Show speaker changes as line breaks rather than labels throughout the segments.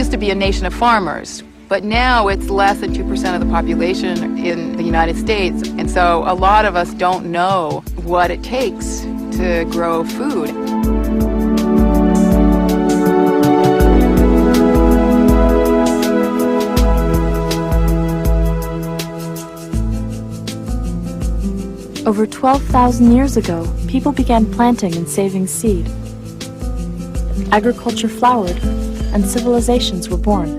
used to be a nation of farmers, but now it's less than 2% of the population in the United States. And so a lot of us don't know what it takes to grow food.
Over 12,000 years ago, people began planting and saving seed. Agriculture flowered, and civilizations were born.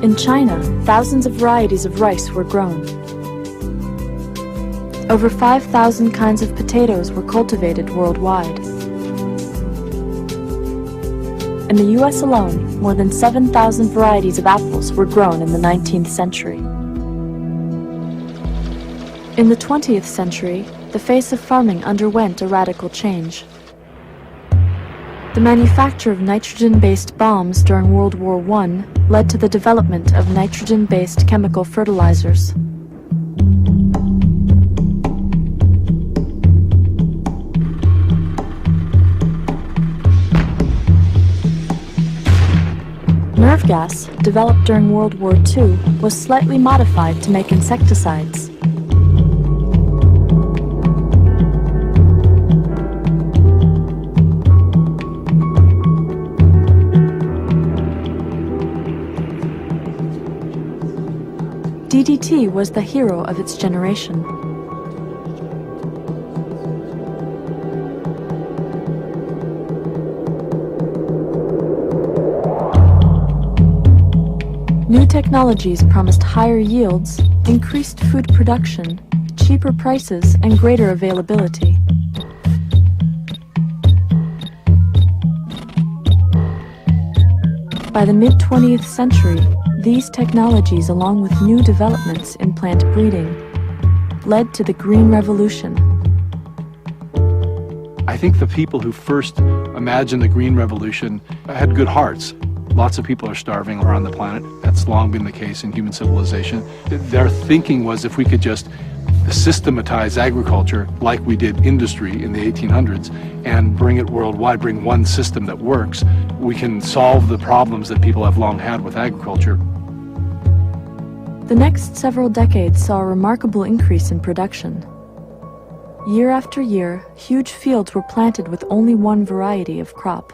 In China, thousands of varieties of rice were grown. Over 5,000 kinds of potatoes were cultivated worldwide. In the US alone, more than 7,000 varieties of apples were grown in the 19th century. In the 20th century, the face of farming underwent a radical change. The manufacture of nitrogen-based bombs during World War I led to the development of nitrogen-based chemical fertilizers. Nerve gas, developed during World War II, was slightly modified to make insecticides. DDT was the hero of its generation. New technologies promised higher yields, increased food production, cheaper prices, and greater availability. By the mid-20th century, these technologies, along with new developments in plant breeding, led to the Green Revolution.
I think the people who first imagined the Green Revolution had good hearts. Lots of people are starving around the planet. That's long been the case in human civilization. Their thinking was if we could just systematize agriculture like we did industry in the 1800s and bring it worldwide, bring one system that works, we can solve the problems that people have long had with agriculture.
The next several decades saw a remarkable increase in production. Year after year, huge fields were planted with only one variety of crop.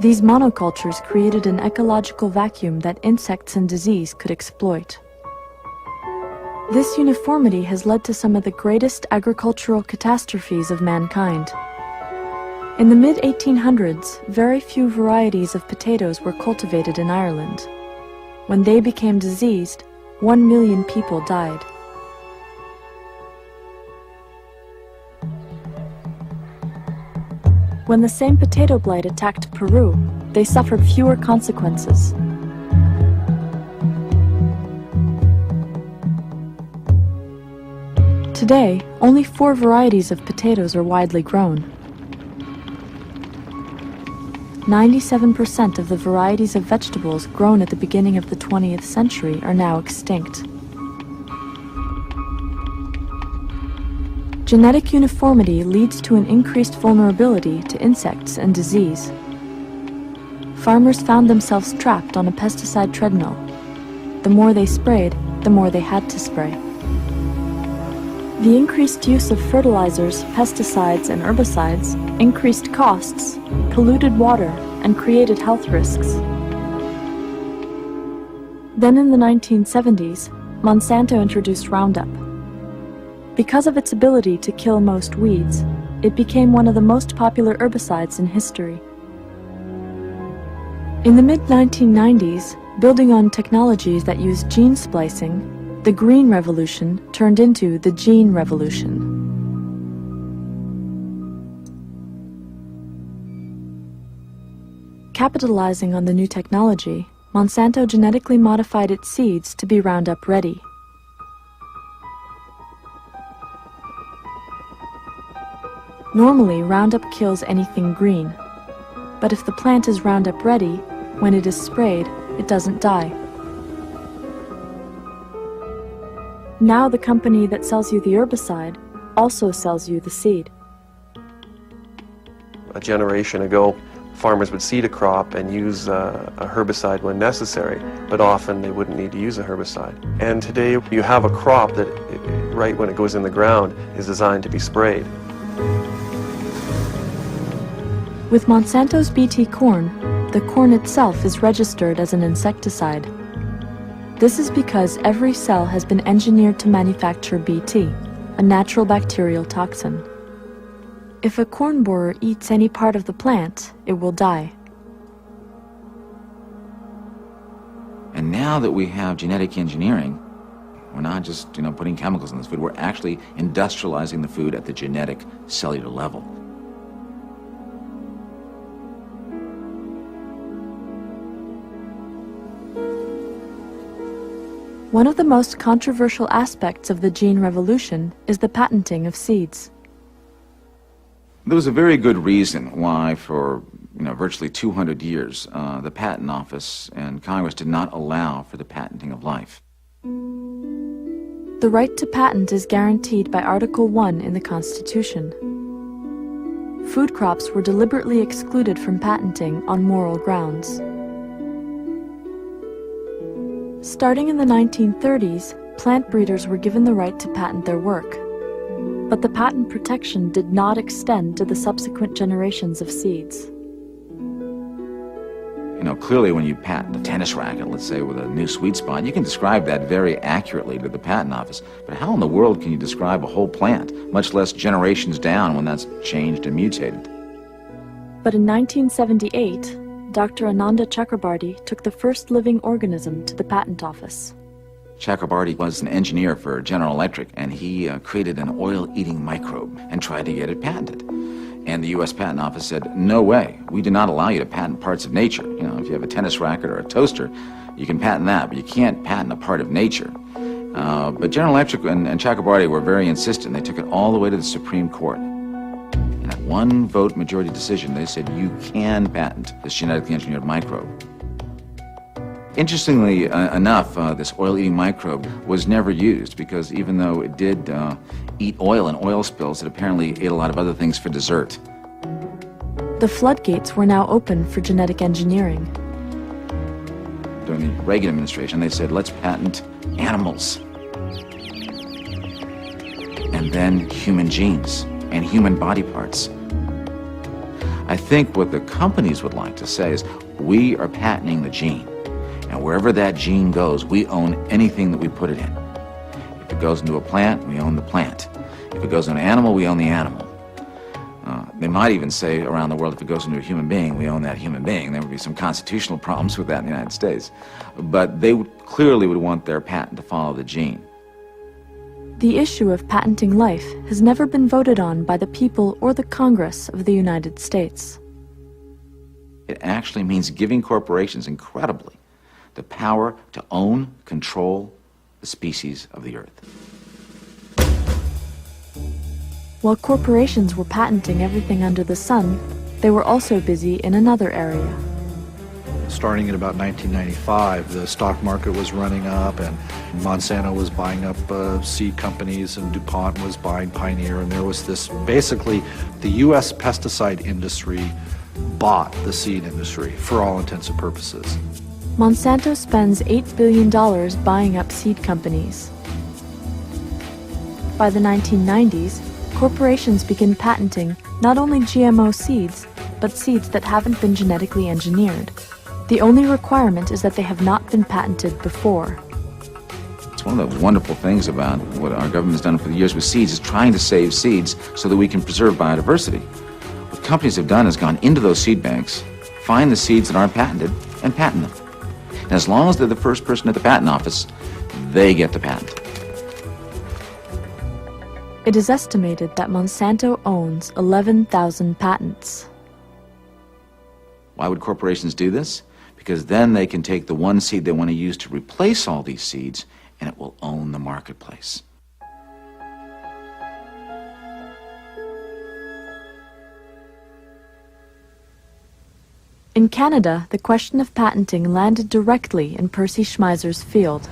These monocultures created an ecological vacuum that insects and disease could exploit. This uniformity has led to some of the greatest agricultural catastrophes of mankind. In the mid-1800s, very few varieties of potatoes were cultivated in Ireland. When they became diseased, 1 million people died. When the same potato blight attacked Peru, they suffered fewer consequences. Today, only 4 varieties of potatoes are widely grown. 97% of the varieties of vegetables grown at the beginning of the 20th century are now extinct. Genetic uniformity leads to an increased vulnerability to insects and disease. Farmers found themselves trapped on a pesticide treadmill. The more they sprayed, the more they had to spray. The increased use of fertilizers, pesticides, and herbicides increased costs, polluted water, and created health risks. Then in the 1970s, Monsanto introduced Roundup. Because of its ability to kill most weeds, it became one of the most popular herbicides in history. In the mid-1990s, building on technologies that used gene splicing, the Green Revolution turned into the Gene Revolution. Capitalizing on the new technology, Monsanto genetically modified its seeds to be Roundup ready. Normally, Roundup kills anything green, but if the plant is Roundup ready, when it is sprayed, it doesn't die. Now the company that sells you the herbicide also sells you the seed.
a generation ago, farmers would seed a crop and use a herbicide when necessary, but often they wouldn't need to use a herbicide. And today you have a crop that, right when it goes in the ground, is designed to be sprayed.
With Monsanto's Bt corn, the corn itself is registered as an insecticide. This is because every cell has been engineered to manufacture Bt, a natural bacterial toxin. If a corn borer eats any part of the plant, it will die.
And now that we have genetic engineering, we're not just putting chemicals in this food, we're actually industrializing the food at the genetic cellular level.
One of the most controversial aspects of the gene revolution is the patenting of seeds.
There was a very good reason why for virtually 200 years the Patent Office and Congress did not allow for the patenting of life.
The right to patent is guaranteed by Article 1 in the Constitution. Food crops were deliberately excluded from patenting on moral grounds. Starting in the 1930s, plant breeders were given the right to patent their work. But the patent protection did not extend to the subsequent generations of seeds.
Clearly when you patent a tennis racket, let's say with a new sweet spot, you can describe that very accurately to the Patent Office. But how in the world can you describe a whole plant, much less generations down when that's changed and mutated?
But in 1978, Dr. Ananda Chakrabarty took the first living organism to the Patent Office.
Chakrabarty was an engineer for General Electric, and he created an oil-eating microbe and tried to get it patented. And the U.S. Patent Office said, no way, we do not allow you to patent parts of nature. If you have a tennis racket or a toaster, you can patent that, but you can't patent a part of nature. But General Electric and Chakrabarty were very insistent. They took it all the way to the Supreme Court. And at one vote majority decision, they said, you can patent this genetically engineered microbe. Interestingly enough, this oil-eating microbe was never used because even though it did eat oil and oil spills, it apparently ate a lot of other things for dessert.
The floodgates were now open for genetic engineering.
During the Reagan administration, they said, let's patent animals. And then human genes and human body parts. I think what the companies would like to say is, we are patenting the gene. And wherever that gene goes, we own anything that we put it in. If it goes into a plant, we own the plant. If it goes into an animal, we own the animal. They might even say around the world, if it goes into a human being, we own that human being. There would be some constitutional problems with that in the United States. But they clearly would want their patent to follow the gene.
The issue of patenting life has never been voted on by the people or the Congress of the United States.
It actually means giving corporations, incredibly, the power to own, control the species of the earth.
While corporations were patenting everything under the sun, they were also busy in another area.
Starting in about 1995, the stock market was running up, and Monsanto was buying up seed companies, and DuPont was buying Pioneer, and there was this, basically, the U.S. pesticide industry bought the seed industry for all intents and purposes.
Monsanto spends $8 billion buying up seed companies. By the 1990s, corporations begin patenting not only GMO seeds, but seeds that haven't been genetically engineered. The only requirement is that they have not been patented before.
It's one of the wonderful things about what our government has done for the years with seeds is trying to save seeds so that we can preserve biodiversity. What companies have done is gone into those seed banks, find the seeds that aren't patented, and patent them. And as long as they're the first person at the patent office, they get the patent.
It is estimated that Monsanto owns 11,000 patents.
Why would corporations do this? Because then they can take the one seed they want to use to replace all these seeds, and it will own the marketplace.
In Canada, the question of patenting landed directly in Percy Schmeizer's field.